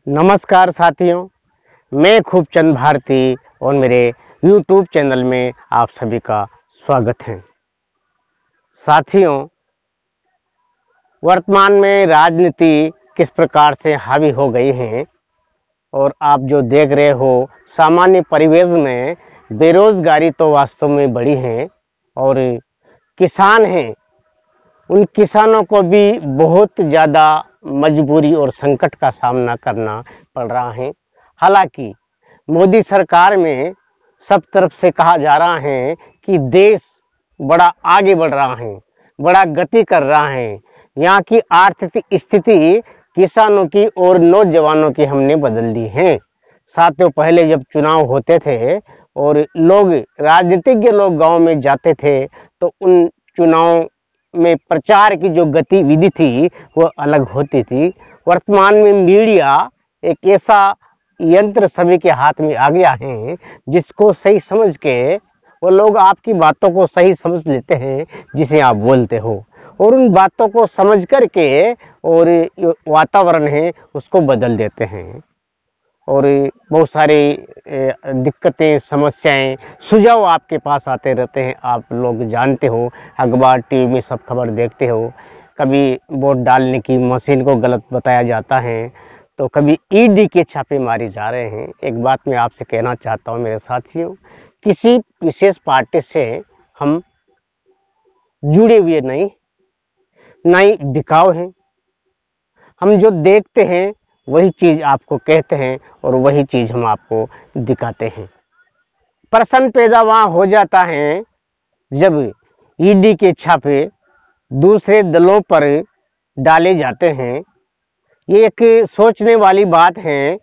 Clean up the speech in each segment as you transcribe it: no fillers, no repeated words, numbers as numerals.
नमस्कार साथियों, मैं खूबचंद भारती और मेरे YouTube चैनल में आप सभी का स्वागत है। साथियों, वर्तमान में राजनीति किस प्रकार से हावी हो गई है और आप जो देख रहे हो सामान्य परिवेश में बेरोजगारी तो वास्तव में बढ़ी है और किसान हैं, उन किसानों को भी बहुत ज़्यादा मजबूरी और संकट का सामना करना पड़ रहा है। हालांकि मोदी सरकार में सब तरफ से कहा जा रहा है कि देश बड़ा आगे बढ़ रहा है, बड़ा गति कर रहा है। यहाँ की आर्थिक स्थिति किसानों की और नौजवानों की हमने बदल दी है। साथियों, पहले जब चुनाव होते थे और लोग राजनीतिज्ञ लोग गांव में जाते थे तो उन चुनाव में प्रचार की जो गतिविधि थी वो अलग होती थी। वर्तमान में मीडिया एक ऐसा यंत्र सभी के हाथ में आ गया है जिसको सही समझ के वो लोग आपकी बातों को सही समझ लेते हैं जिसे आप बोलते हो, और उन बातों को समझ करके और वातावरण है उसको बदल देते हैं और बहुत सारी दिक्कतें, समस्याएं, सुझाव आपके पास आते रहते हैं। आप लोग जानते हो, अखबार, टीवी में सब खबर देखते हो। कभी वोट डालने की मशीन को गलत बताया जाता है तो कभी ईडी के छापे मारे जा रहे हैं। एक बात मैं आपसे कहना चाहता हूं मेरे साथियों, किसी विशेष पार्टी से हम जुड़े हुए नहीं, ना ही बिकाव हैं। हम जो देखते हैं वही चीज आपको कहते हैं और वही चीज हम आपको दिखाते हैं। प्रश्न पैदा वहां हो जाता है जब ईडी के छापे दूसरे दलों पर डाले जाते हैं। ये एक सोचने वाली बात है।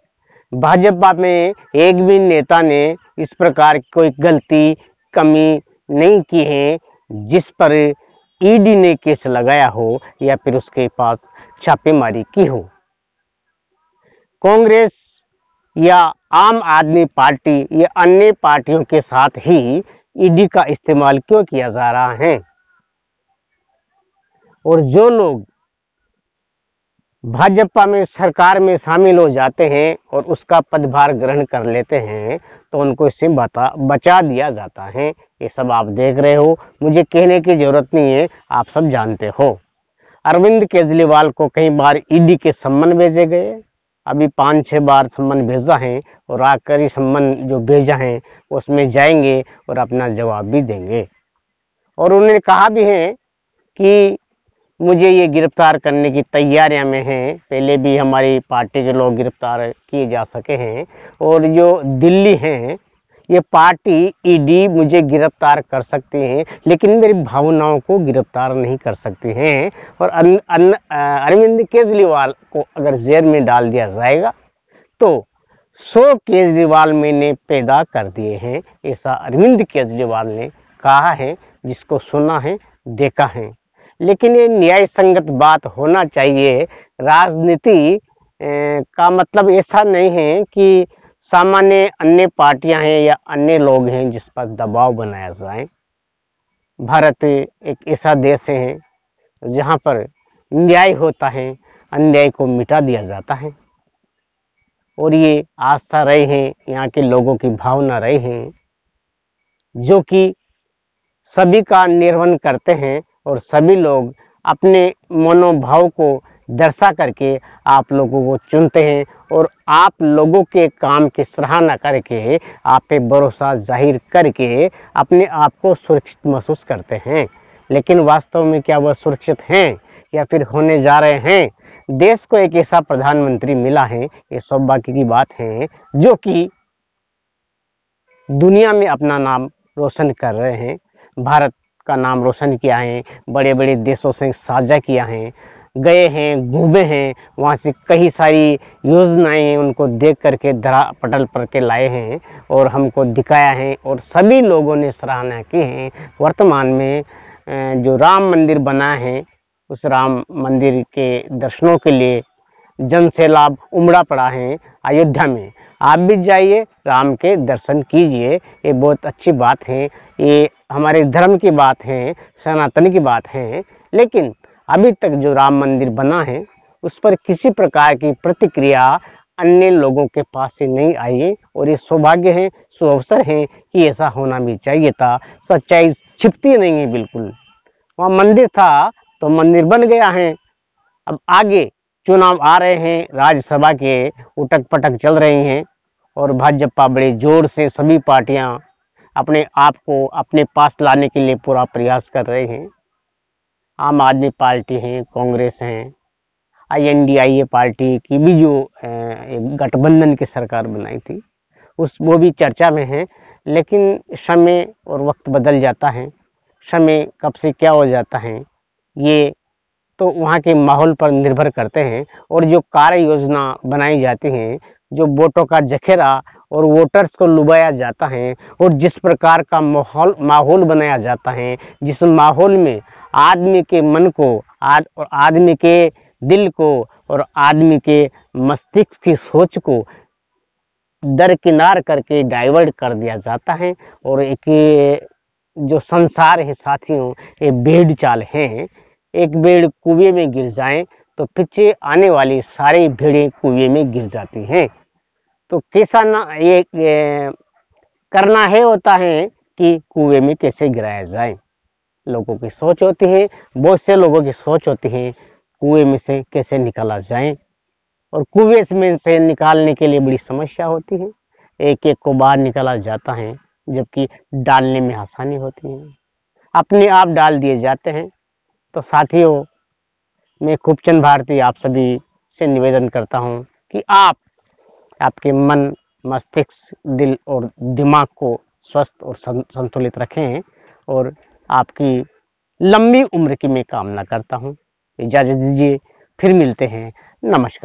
भाजपा में एक भी नेता ने इस प्रकार की कोई गलती, कमी नहीं की है जिस पर ईडी ने केस लगाया हो या फिर उसके पास छापेमारी की हो। कांग्रेस या आम आदमी पार्टी या अन्य पार्टियों के साथ ही ईडी का इस्तेमाल क्यों किया जा रहा है? और जो लोग भाजपा में, सरकार में शामिल हो जाते हैं और उसका पदभार ग्रहण कर लेते हैं तो उनको इससे बचा दिया जाता है। ये सब आप देख रहे हो, मुझे कहने की जरूरत नहीं है, आप सब जानते हो। अरविंद केजरीवाल को कई बार ईडी के सम्मन भेजे गए, अभी 5-6 बार सम्मन भेजा है और आखिरी सम्मन जो भेजा है उसमें जाएंगे और अपना जवाब भी देंगे। और उन्होंने कहा भी है कि मुझे ये गिरफ्तार करने की तैयारियां में हैं। पहले भी हमारी पार्टी के लोग गिरफ्तार किए जा सके हैं और जो दिल्ली हैं ये पार्टी, ईडी मुझे गिरफ्तार कर सकती हैं लेकिन मेरी भावनाओं को गिरफ्तार नहीं कर सकती हैं। और अरविंद केजरीवाल को अगर जेल में डाल दिया जाएगा तो 100 केजरीवाल मैंने पैदा कर दिए हैं, ऐसा अरविंद केजरीवाल ने कहा है, जिसको सुना है, देखा है। लेकिन ये न्याय संगत बात होना चाहिए। राजनीति का मतलब ऐसा नहीं है कि सामान्य अन्य पार्टियां हैं या अन्य लोग हैं जिस पर दबाव बनाया जाए। भारत एक ऐसा देश है जहां पर न्याय होता है, अन्याय को मिटा दिया जाता है। और ये आस्था रहे हैं, यहाँ के लोगों की भावना रही है जो कि सभी का निर्वहन करते हैं और सभी लोग अपने मनोभाव को दर्शा करके आप लोगों को चुनते हैं और आप लोगों के काम की सराहना करके, आप पे भरोसा जाहिर करके अपने आप को सुरक्षित महसूस करते हैं। लेकिन वास्तव में क्या वह सुरक्षित हैं या फिर होने जा रहे हैं? देश को एक ऐसा प्रधानमंत्री मिला है, ये सौभाग्य की बात है, जो कि दुनिया में अपना नाम रोशन कर रहे हैं। भारत का नाम रोशन किया है, बड़े बड़े देशों से साझा किया है, गए हैं, घूमे हैं, वहाँ से कई सारी योजनाएं उनको देख करके धरा पटल पर के लाए हैं और हमको दिखाया है और सभी लोगों ने सराहना की है। वर्तमान में जो राम मंदिर बना है, उस राम मंदिर के दर्शनों के लिए जन सैलाब उमड़ा पड़ा है अयोध्या में। आप भी जाइए, राम के दर्शन कीजिए, ये बहुत अच्छी बात है, ये हमारे धर्म की बात है, सनातन की बात है। लेकिन अभी तक जो राम मंदिर बना है उस पर किसी प्रकार की प्रतिक्रिया अन्य लोगों के पास से नहीं आई है, और ये सौभाग्य है, सुअवसर है कि ऐसा होना भी चाहिए था। सच्चाई छिपती नहीं है बिल्कुल। वहाँ मंदिर था तो मंदिर बन गया है। अब आगे चुनाव आ रहे हैं, राज्यसभा के उटक पटक चल रही हैं, और भाजपा बड़े जोर से सभी पार्टियां अपने आप को अपने पास लाने के लिए पूरा प्रयास कर रहे हैं। आम आदमी पार्टी है, कांग्रेस है, INDIA पार्टी की भी जो एक गठबंधन की सरकार बनाई थी, वो भी चर्चा में है। लेकिन समय और वक्त बदल जाता है, समय कब से क्या हो जाता है ये तो वहाँ के माहौल पर निर्भर करते हैं। और जो कार्य योजना बनाई जाती है, जो वोटों का जखेरा और वोटर्स को लुभाया जाता है, और जिस प्रकार का माहौल बनाया जाता है, जिस माहौल में आदमी के मन को और आदमी के दिल को और आदमी के मस्तिष्क की सोच को दरकिनार करके डाइवर्ट कर दिया जाता है। और एक जो संसार है साथियों, ये भेड़ चाल है। एक भेड़ कुएं में गिर जाए तो पीछे आने वाली सारी भेड़ें कुएं में गिर जाती हैं। तो कैसा ना ये करना है होता है कि कुएं में कैसे गिराया जाए। लोगों की सोच होती है, बहुत से लोगों की सोच होती है कुएं में से कैसे निकाला जाए, और कुएं में से निकालने के लिए बड़ी समस्या होती है। एक एक को बाहर निकाला जाता है, जबकि डालने में आसानी होती है, अपने आप डाल दिए जाते हैं। तो साथियों, मैं खूबचंद भारती आप सभी से निवेदन करता हूं कि आप आपके मन, मस्तिष्क, दिल और दिमाग को स्वस्थ और संतुलित रखें, और आपकी लंबी उम्र की मैं कामना करता हूं। इजाज़त दीजिए, फिर मिलते हैं। नमस्कार।